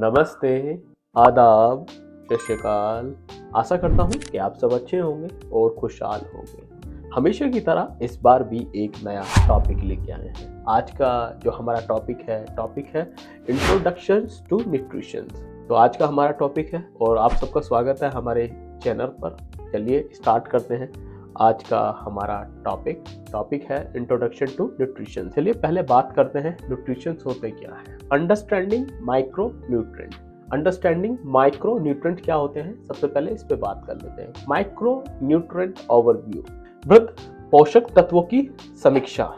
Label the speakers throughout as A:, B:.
A: नमस्ते, आदाब, सत श्री अकाल। आशा करता हूँ कि आप सब अच्छे होंगे और खुशहाल होंगे। हमेशा की तरह इस बार भी एक नया टॉपिक लेके आए हैं। आज का जो हमारा टॉपिक है इंट्रोडक्शन टू न्यूट्रिशन। तो आज का हमारा टॉपिक है और आप सबका स्वागत है हमारे चैनल पर। चलिए स्टार्ट करते हैं। आज का हमारा टॉपिक है इंट्रोडक्शन टू न्यूट्रिशन। चलिए पहले बात करते हैं न्यूट्रिशन होते क्या है। अंडरस्टैंडिंग माइक्रो न्यूट्रिएंट क्या होते हैं, सबसे पहले इस पे बात कर लेते हैं। माइक्रो न्यूट्रिएंट ओवरव्यू, वृहद पोषक तत्वों की समीक्षा।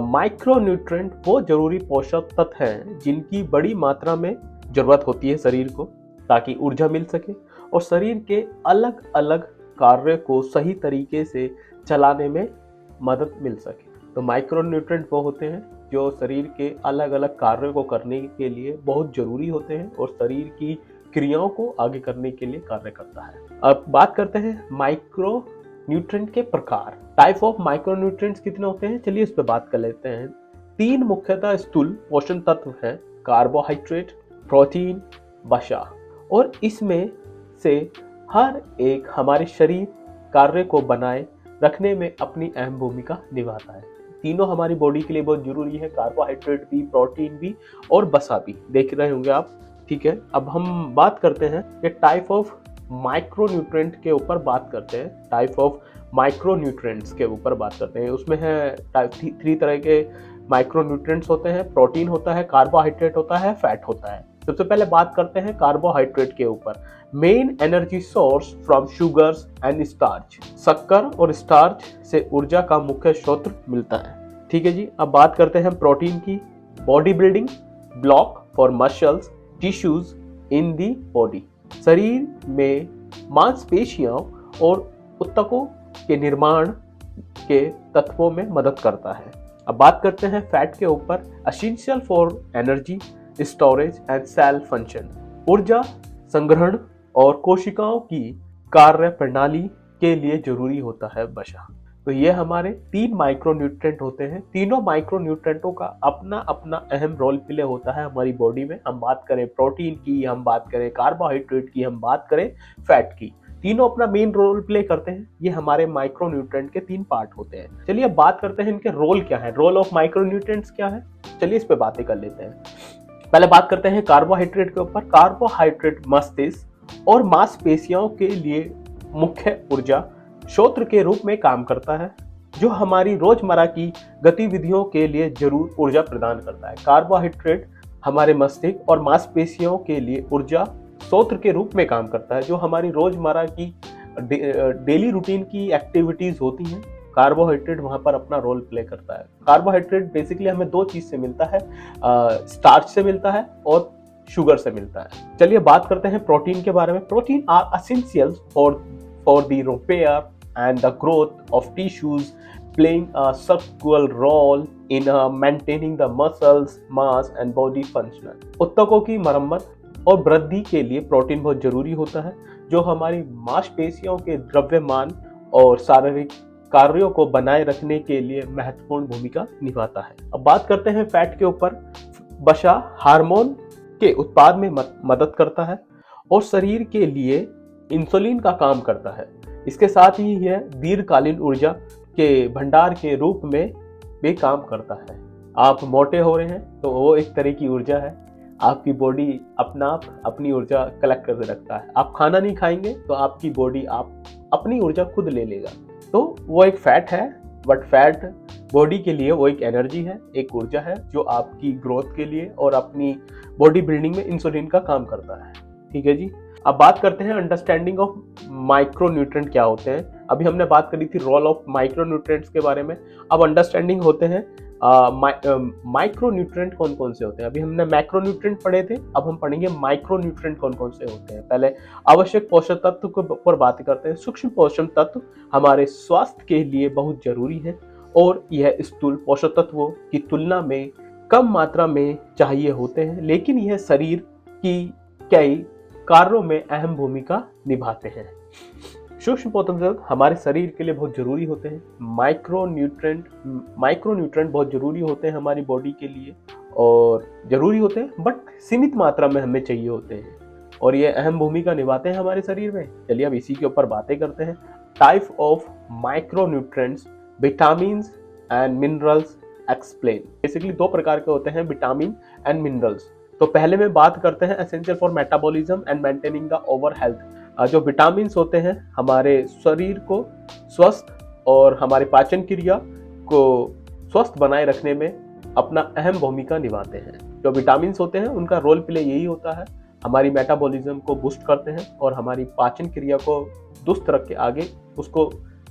A: माइक्रो न्यूट्रिएंट वो जरूरी पोषक तत्व हैं जिनकी बड़ी मात्रा में जरूरत होती है शरीर को, ताकि ऊर्जा मिल सके और शरीर के अलग अलग कार्य को सही तरीके से चलाने में मदद मिल सके। तो माइक्रो न्यूट्रिएंट वो होते हैं जो शरीर के अलग अलग कार्यों को करने के लिए बहुत जरूरी होते हैं और शरीर की क्रियाओं को आगे करने के लिए कार्य करता है। अब बात करते हैं माइक्रो न्यूट्रिएंट के प्रकार। टाइप ऑफ माइक्रो न्यूट्रिएंट्स कितने होते हैं, चलिए इस पे बात कर लेते हैं। 3 मुख्यतः स्थूल पोषण तत्व हैं, कार्बोहाइड्रेट, प्रोटीन, वसा। और इसमें से हर एक हमारे शरीर कार्य को बनाए रखने में अपनी अहम भूमिका निभाता है। तीनों हमारी बॉडी के लिए बहुत जरूरी है, कार्बोहाइड्रेट भी, प्रोटीन भी और वसा भी। देख रहे होंगे आप, ठीक है। अब हम बात करते हैं कि टाइप ऑफ माइक्रो न्यूट्रिएंट के ऊपर बात करते हैं। टाइप ऑफ माइक्रो न्यूट्रिएंट्स के ऊपर बात करते हैं। उसमें है 3 तरह के माइक्रो न्यूट्रिएंट्स होते हैं। प्रोटीन होता है, कार्बोहाइड्रेट होता है, फैट होता है। सबसे पहले बात करते हैं कार्बोहाइड्रेट के ऊपर। Main energy source from sugars and starch, शक्कर और स्टार्च से ऊर्जा का मुख्य स्रोत मिलता है, ठीक है जी। अब बात करते हैं प्रोटीन की। Body building block for muscles tissues in the body, शरीर में मांसपेशियों और ऊतकों के निर्माण के तत्वों में मदद करता है। अब बात करते हैं फैट के ऊपर। Essential for energy storage and cell function, ऊर्जा संग्रहण और कोशिकाओं की कार्य प्रणाली के लिए जरूरी होता है वसा। तो ये हमारे 3 माइक्रो न्यूट्रिएंट होते हैं। तीनों माइक्रो न्यूट्रिएंटों का अपना अपना अहम रोल प्ले होता है हमारी बॉडी में। हम बात करें प्रोटीन की, हम बात करें कार्बोहाइड्रेट की, हम बात करें फैट की, तीनों अपना मेन रोल प्ले करते हैं। ये हमारे माइक्रो न्यूट्रिएंट के 3 पार्ट होते हैं। चलिए अब बात करते हैं इनके रोल क्या है, रोल ऑफ माइक्रो न्यूट्रिएंट्स क्या है। चलिए इस पे बातें कर लेते हैं। पहले बात करते हैं कार्बोहाइड्रेट के ऊपर। कार्बोहाइड्रेट मस्तिष्क और मांसपेशियों के लिए मुख्य ऊर्जा स्रोत के रूप में काम करता है, जो हमारी रोजमर्रा की गतिविधियों के लिए जरूर ऊर्जा प्रदान करता है। कार्बोहाइड्रेट हमारे मस्तिष्क और मांसपेशियों के लिए ऊर्जा स्रोत के रूप में काम करता है, जो हमारी रोजमर्रा की डेली रूटीन की एक्टिविटीज होती हैं। कार्बोहाइड्रेट वहां पर अपना रोल प्ले करता है। कार्बोहाइड्रेट बेसिकली हमें 2 चीज से मिलता है, स्टार्च से मिलता है और शुगर से मिलता है। चलिए बात करते हैं प्रोटीन के बारे में। Protein are essential for the repair and the growth of tissues, playing a circular role in maintaining the muscles mass and body function. ऊतकों की मरम्मत और वृद्धि के लिए प्रोटीन बहुत जरूरी होता है, जो हमारी मांसपेशियों के द्रव्यमान और शारीरिक कार्यों को बनाए रखने के लिए महत्वपूर्ण भूमिका निभाता है। अब बात करते हैं फैट के ऊपर। वसा हार्मोन के उत्पाद में मदद करता है और शरीर के लिए इंसुलिन का काम करता है। इसके साथ ही यह दीर्घकालीन ऊर्जा के भंडार के रूप में भी काम करता है। आप मोटे हो रहे हैं तो वो एक तरह की ऊर्जा है। आपकी बॉडी अपनी ऊर्जा कलेक्ट करके रखता है। आप खाना नहीं खाएंगे तो आपकी बॉडी अपनी ऊर्जा खुद ले लेगा। तो वो एक फैट है, बट फैट बॉडी के लिए वो एक एनर्जी है, एक ऊर्जा है, जो आपकी ग्रोथ के लिए और अपनी बॉडी बिल्डिंग में इंसुलिन का काम करता है, ठीक है जी। अब बात करते हैं अंडरस्टैंडिंग ऑफ माइक्रो न्यूट्रिएंट क्या होते हैं। अभी हमने बात करी थी रोल ऑफ माइक्रो न्यूट्रिएंट्स के बारे में। अब अंडरस्टैंडिंग होते हैं माइक्रो न्यूट्रिएंट कौन कौन से होते हैं। अभी हमने मैक्रो न्यूट्रिएंट पढ़े थे, अब हम पढ़ेंगे माइक्रो न्यूट्रिएंट कौन कौन से होते हैं। पहले आवश्यक पोषक तत्व के ऊपर बात करते हैं। सूक्ष्म पोषक तत्व हमारे स्वास्थ्य के लिए बहुत जरूरी है और यह स्थूल पोषक तत्वों की तुलना में कम मात्रा में चाहिए होते हैं, लेकिन यह शरीर की कई कार्यों में अहम भूमिका निभाते हैं। सूक्ष्म पोषक तत्व हमारे शरीर के लिए बहुत जरूरी होते हैं। माइक्रो न्यूट्रिएंट बहुत जरूरी होते हैं हमारी बॉडी के लिए और जरूरी होते हैं बट सीमित मात्रा में हमें चाहिए होते हैं और ये अहम भूमिका निभाते हैं हमारे शरीर में। चलिए अब इसी के ऊपर बातें करते हैं। Type of micronutrients, vitamins and minerals explain. Basically दो प्रकार के होते हैं विटामिन एंड मिनरल्स। तो पहले में बात करते हैं essential for metabolism and maintaining the over health. जो विटामिन होते हैं हमारे शरीर को स्वस्थ और हमारी पाचन क्रिया को स्वस्थ बनाए रखने में अपना अहम भूमिका निभाते हैं। जो विटामिन होते हैं उनका रोल प्ले यही होता है, हमारी मेटाबॉलिज्म को बूस्ट करते हैं और हमारी पाचन क्रिया को दुरुस्त रख के आगे उसको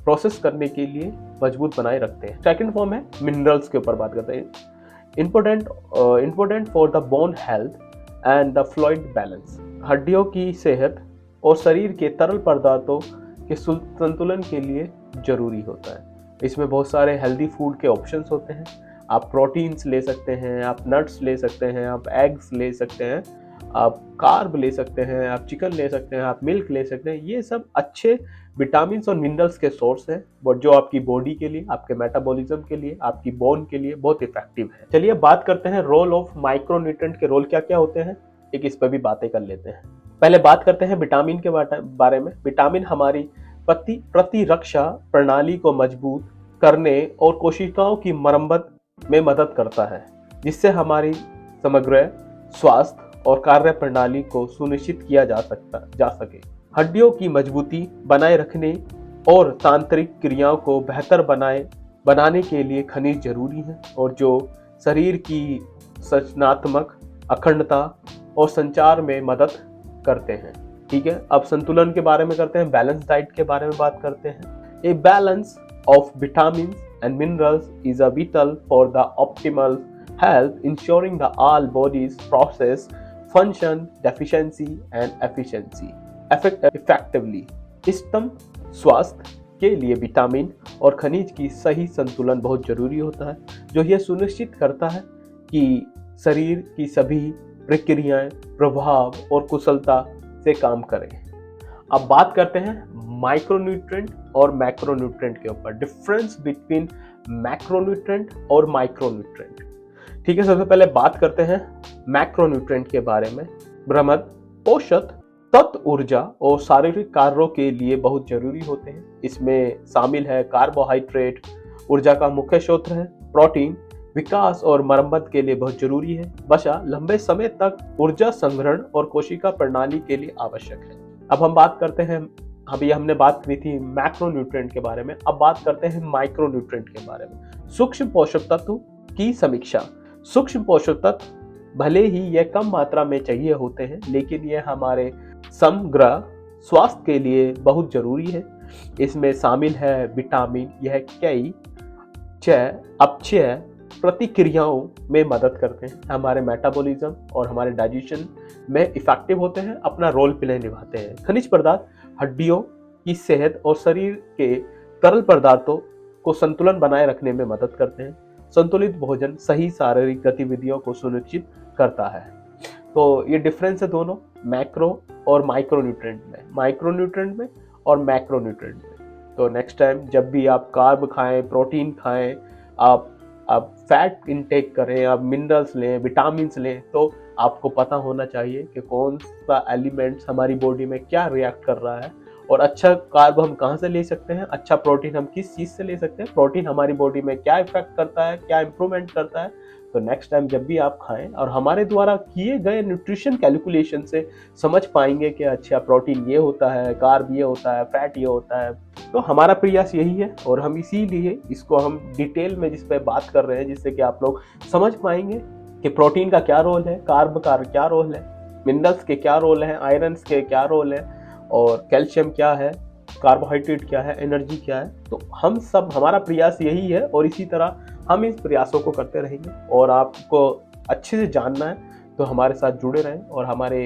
A: प्रोसेस करने के लिए मजबूत बनाए रखते हैं। सेकंड फॉर्म है मिनरल्स के ऊपर बात करते हैं। Important for the bone health and the fluid balance. हड्डियों की सेहत और शरीर के तरल पदार्थों के संतुलन के लिए जरूरी होता है। इसमें बहुत सारे हेल्दी फूड के ऑप्शंस होते हैं। आप प्रोटीन्स ले सकते हैं, आप नट्स ले सकते हैं, आप एग्स ले सकते हैं, आप कार्ब ले सकते हैं, आप चिकन ले सकते हैं, आप मिल्क ले सकते हैं। ये सब अच्छे विटामिन और मिनरल्स के सोर्स हैं बट जो आपकी बॉडी के लिए, आपके मेटाबॉलिज्म के लिए, आपकी बोन के लिए बहुत इफेक्टिव है। चलिए बात करते हैं रोल ऑफ माइक्रोन्यूट्रिएंट के रोल क्या क्या होते हैं, एक इस पर भी बातें कर लेते हैं। पहले बात करते हैं विटामिन के बारे में। विटामिन हमारी प्रतिरक्षा प्रणाली को मजबूत करने और कोशिकाओं की मरम्मत में मदद करता है, जिससे हमारी समग्र स्वास्थ्य और कार्य प्रणाली को सुनिश्चित किया जा सके। हड्डियों की मजबूती बनाए रखने और तांत्रिक क्रियाओं को बेहतर बनाने के लिए खनिज जरूरी है और जो शरीर की संरचनात्मक अखंडता और संचार में मदद करते हैं। ठीक है, अब संतुलन के बारे में करते हैं, बैलेंस डाइट के बारे में बात करते हैं। A balance of vitamins and minerals is a vital for the optimal health, ensuring the all body's process function deficiency and efficiency effectively। इष्टतम स्वास्थ्य के लिए विटामिन और खनिज की सही संतुलन बहुत जरूरी होता है, जो यह सुनिश्चित करता है कि शरीर की सभी प्रक्रियाएं प्रभाव और कुशलता से काम करें। अब बात करते हैं माइक्रोन्यूट्रिएंट और मैक्रोन्यूट्रिएंट के ऊपर, डिफरेंस बिटवीन मैक्रोन्यूट्रिएंट और माइक्रोन्यूट्रिएंट। ठीक है, सबसे पहले बात करते हैं मैक्रोन्यूट्रिएंट के बारे में। बृहद पोषक तत्व ऊर्जा और शारीरिक कार्यों के लिए बहुत जरूरी होते हैं। इसमें शामिल है कार्बोहाइड्रेट, ऊर्जा का मुख्य स्रोत है। प्रोटीन विकास और मरम्मत के लिए बहुत जरूरी है। वसा लंबे समय तक ऊर्जा संग्रहण और कोशिका प्रणाली के लिए आवश्यक है। अब हम बात करते हैं, अभी हमने बात की थी मैक्रोन्यूट्रिएंट के बारे में, अब बात करते हैं माइक्रोन्यूट्रिएंट के बारे में। सूक्ष्म पोषक तत्व की समीक्षा। सूक्ष्म पोषक तत्व भले ही यह कम मात्रा में चाहिए होते हैं, लेकिन यह हमारे समग्र स्वास्थ्य के लिए बहुत जरूरी है। इसमें शामिल है विटामिन, यह कई अपचय प्रतिक्रियाओं में मदद करते हैं, हमारे मेटाबॉलिज्म और हमारे डाइजेशन में इफेक्टिव होते हैं, अपना रोल प्ले निभाते हैं। खनिज पदार्थ हड्डियों की सेहत और शरीर के तरल पदार्थों को संतुलन बनाए रखने में मदद करते हैं। संतुलित भोजन सही शारीरिक गतिविधियों को सुनिश्चित करता है। तो ये डिफरेंस है दोनों मैक्रो और माइक्रोन्यूट्रिएंट में, माइक्रोन्यूट्रिएंट में और मैक्रोन्यूट्रिएंट में। तो नेक्स्ट टाइम जब भी आप कार्ब खाएं, प्रोटीन खाएं, आप फैट इनटेक करें, आप मिनरल्स लें, विटामिन्स लें, तो आपको पता होना चाहिए कि कौन सा एलिमेंट्स हमारी बॉडी में क्या रिएक्ट कर रहा है और अच्छा कार्ब हम कहाँ से ले सकते हैं, अच्छा प्रोटीन हम किस चीज़ से ले सकते हैं, प्रोटीन हमारी बॉडी में क्या इफेक्ट करता है, क्या इंप्रूवमेंट करता है। तो नेक्स्ट टाइम जब भी आप खाएं और हमारे द्वारा किए गए न्यूट्रिशन कैलकुलेशन से समझ पाएंगे कि अच्छा प्रोटीन ये होता है, कार्ब ये होता है, फैट ये होता है। तो हमारा प्रयास यही है और हम इसीलिए इसको हम डिटेल में जिस पे बात कर रहे हैं, जिससे कि आप लोग समझ पाएंगे कि प्रोटीन का क्या रोल है, कार्ब का क्या रोल है, मिनरल्स के क्या रोल है, आयरन्स के क्या रोल है और कैल्शियम क्या है, कार्बोहाइड्रेट क्या है, एनर्जी क्या है। तो हम सब, हमारा प्रयास यही है और इसी तरह हम इस प्रयासों को करते रहेंगे। और आपको अच्छे से जानना है तो हमारे साथ जुड़े रहें और हमारे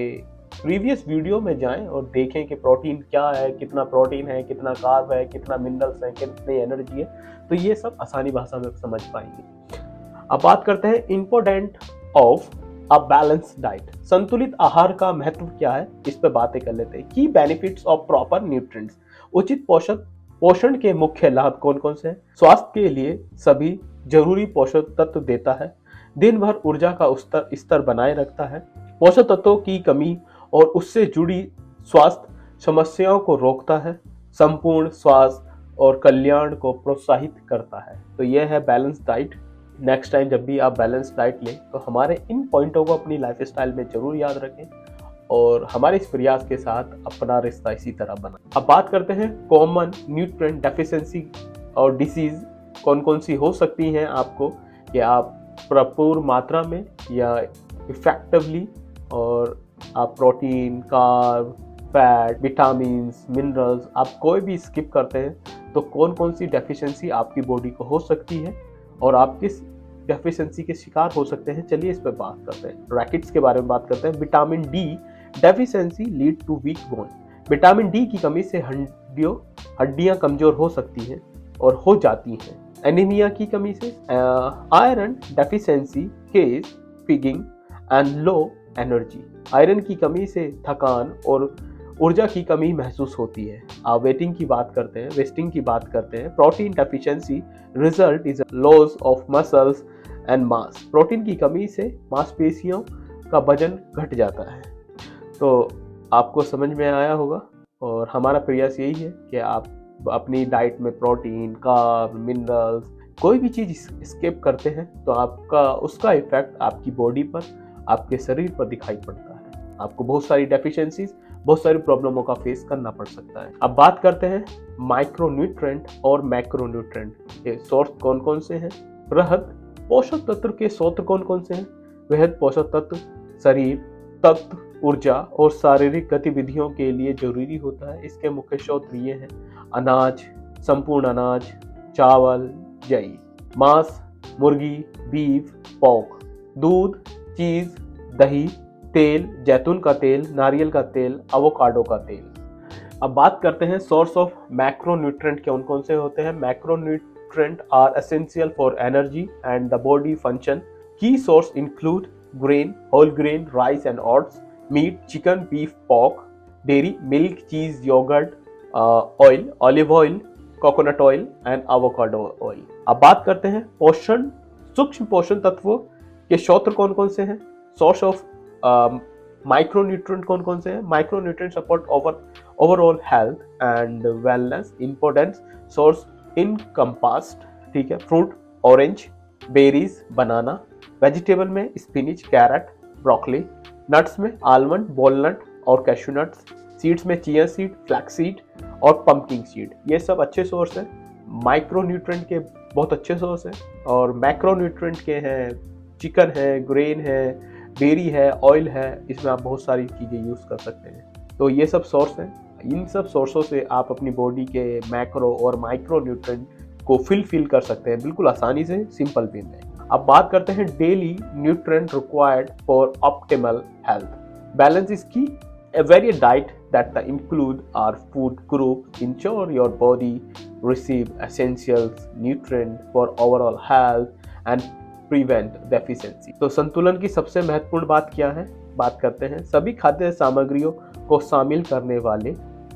A: प्रीवियस वीडियो में जाएं और देखें कि प्रोटीन क्या है, कितना प्रोटीन है, कितना कार्ब है, कितना मिनरल्स है, कितनी एनर्जी है। तो ये सब आसानी भाषा में समझ पाएंगे। अब बात करते हैं important of a balanced diet. संतुलित आहार का महत्व क्या है, इस पे बातें कर लेते हैं। Key benefits of proper nutrients. उचित पोषण के मुख्य लाभ कौन कौन से हैं? स्वास्थ्य के लिए सभी जरूरी पोषक तत्व देता है। दिन भर ऊर्जा का स्तर बनाए रखता है, पोषक तत्वों की कमी और उससे जुड़ी स्वास्थ्य समस्याओं को रोकता है, संपूर्ण स्वास्थ्य और कल्याण को प्रोत्साहित करता है। तो यह है बैलेंस डाइट। नेक्स्ट टाइम जब भी आप बैलेंस डाइट लें तो हमारे इन पॉइंटों को अपनी लाइफस्टाइल में जरूर याद रखें और हमारे इस प्रयास के साथ अपना रिश्ता इसी तरह बना। अब बात करते हैं कॉमन न्यूट्रिएंट डेफिशिएंसी और डिसीज कौन कौन सी हो सकती हैं आपको, कि आप भरपूर मात्रा में या इफेक्टिवली और आप protein, carb, fat, vitamins, minerals आप कोई भी स्किप करते हैं तो कौन कौन सी डेफिशिएंसी आपकी बॉडी को हो सकती है और आप किस डेफिशिएंसी के शिकार हो सकते हैं। चलिए इस पर बात करते हैं। रैकेट्स के बारे में बात करते हैं। Vitamin D deficiency lead to weak bone. Vitamin D की कमी से हड्डियां कमजोर हो सकती हैं और हो जाती हैं। एनीमिया की कमी से iron deficiency causes fatigue and low energy. Iron की कमी से थकान और ऊर्जा की कमी महसूस होती है। आप वेस्टिंग की बात करते हैं। Protein deficiency result is loss of muscles and mass. Protein की कमी से मांसपेशियों का वजन घट जाता है। तो आपको समझ में आया होगा और हमारा प्रयास यही है कि आप अपनी डाइट में प्रोटीन, कार्ब, मिनरल्स कोई भी चीज़ स्किप करते हैं तो उसका इफेक्ट आपकी बॉडी पर, आपके शरीर पर दिखाई पड़ता है। आपको बहुत सारी डेफिशिएंसीज, बहुत सारी प्रॉब्लमों का फेस करना पड़ सकता है। अब बात करते हैं माइक्रोन्यूट्रेंट और मैक्रोन्यूट्रेंट के सोर्स कौन कौन से हैं। बृहद पोषक तत्व के स्रोत कौन कौन से हैं। वृहद पोषक तत्व शरीर, तत्व, ऊर्जा और शारीरिक गतिविधियों के लिए जरूरी होता है। इसके मुख्य स्रोत ये हैं: अनाज, संपूर्ण अनाज, चावल, जई, मांस, मुर्गी, बीफ, पोर्क, दूध, चीज, दही, तेल, जैतून का तेल, नारियल का तेल, एवोकाडो का तेल। अब बात करते हैं सोर्स ऑफ मैक्रोन्यूट्रेंट कौन कौन से होते हैं। Macronutrient are essential for energy and the body function. Key source include grain, whole grain, rice and oats, meat, chicken, beef, pork, dairy, milk, cheese, yogurt, oil, olive oil, coconut oil and avocado oil। अब बात करते हैं सूक्ष्म पोषण तत्वों के स्रोत कौन कौन से हैं। सोर्स ऑफ माइक्रोन्यूट्रिएंट कौन कौन से हैं। Micronutrient support overall health and wellness. Important source encompassed, ठीक है, fruit, orange, berries, banana. Vegetable में स्पिनिच, कैरेट, ब्रोकली। नट्स में आलमंड, वॉलनट और कैशू नट्स। सीड्स में चिया सीड, फ्लैक्स सीड और पंपकिन सीड। ये सब अच्छे सोर्स हैं। माइक्रोन्यूट्रिएंट के बहुत अच्छे सोर्स हैं। और मैक्रोन्यूट्रिएंट के हैं चिकन है, ग्रेन है, डेयरी है, ऑयल है। इसमें आप बहुत सारी चीज़ें यूज़ कर सकते हैं। तो ये सब सोर्स हैं। इन सब सोर्सों से आप अपनी बॉडी के मैक्रो और माइक्रोन्यूट्रिएंट को फिल कर सकते हैं बिल्कुल आसानी से, सिंपल वे में। अब बात करते हैं daily nutrient required for optimal health. Balance is की। A varied diet that include our food group ensure your body receive essentials nutrients for overall health and prevent deficiency। तो संतुलन की सबसे महत्वपूर्ण बात क्या है, बात करते हैं। सभी खाद्य सामग्रियों को शामिल करने वाले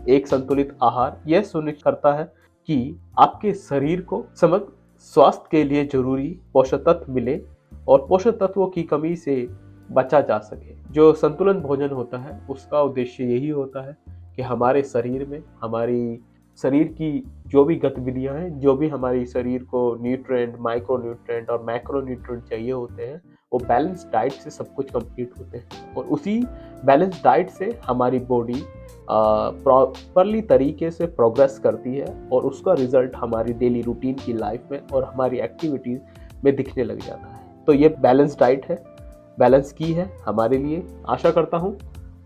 A: एक संतुलित आहार यह सुनिश्चित करता है कि आपके शरीर को समग्र स्वास्थ्य के लिए जरूरी पोषक तत्व मिले और पोषक तत्वों की कमी से बचा जा सके। जो संतुलन भोजन होता है उसका उद्देश्य यही होता है कि हमारे शरीर में, हमारी शरीर की जो भी गतिविधियां हैं, जो भी हमारी शरीर को न्यूट्रिएंट, माइक्रोन्यूट्रिएंट और मैक्रोन्यूट्रिएंट चाहिए होते हैं, वो बैलेंस डाइट से सब कुछ कंप्लीट होते हैं। और उसी बैलेंस डाइट से हमारी बॉडी प्रॉपरली तरीके से प्रोग्रेस करती है और उसका रिजल्ट हमारी डेली रूटीन की लाइफ में और हमारी एक्टिविटीज में दिखने लग जाता है। तो ये बैलेंस डाइट है, बैलेंस की है हमारे लिए। आशा करता हूँ,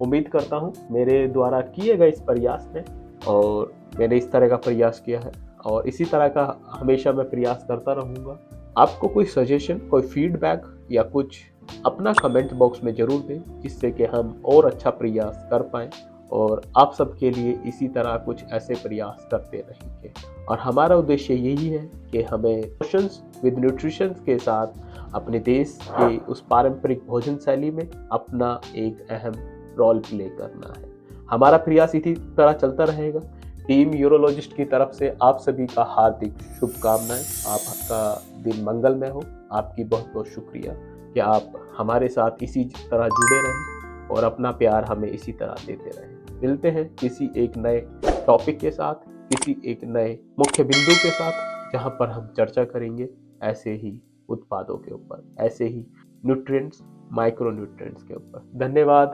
A: उम्मीद करता हूँ मेरे द्वारा किए गए इस प्रयास में, और मैंने इस तरह का प्रयास किया है और इसी तरह का हमेशा मैं प्रयास करता रहूँगा। आपको कोई सजेशन, कोई फीडबैक या कुछ अपना कमेंट बॉक्स में ज़रूर दें, जिससे कि हम और अच्छा प्रयास कर पाएँ और आप सबके लिए इसी तरह कुछ ऐसे प्रयास करते रहेंगे। और हमारा उद्देश्य यही है कि हमें पोषण विद न्यूट्रिशन के साथ अपने देश के उस पारंपरिक भोजन शैली में अपना एक अहम रोल प्ले करना है। हमारा प्रयास इसी तरह चलता रहेगा। टीम यूरोलॉजिस्ट की तरफ से आप सभी का हार्दिक शुभकामनाएं। आपका दिन मंगलमय हो। आपकी बहुत बहुत शुक्रिया कि आप हमारे साथ इसी तरह जुड़े रहें और अपना प्यार हमें इसी तरह देते रहें। मिलते हैं किसी एक नए टॉपिक के साथ, किसी एक नए मुख्य बिंदु के साथ, जहां पर हम चर्चा करेंगे ऐसे ही उत्पादों के ऊपर, ऐसे ही न्यूट्रिएंट्स, माइक्रो न्यूट्रिएंट्स के ऊपर। धन्यवाद।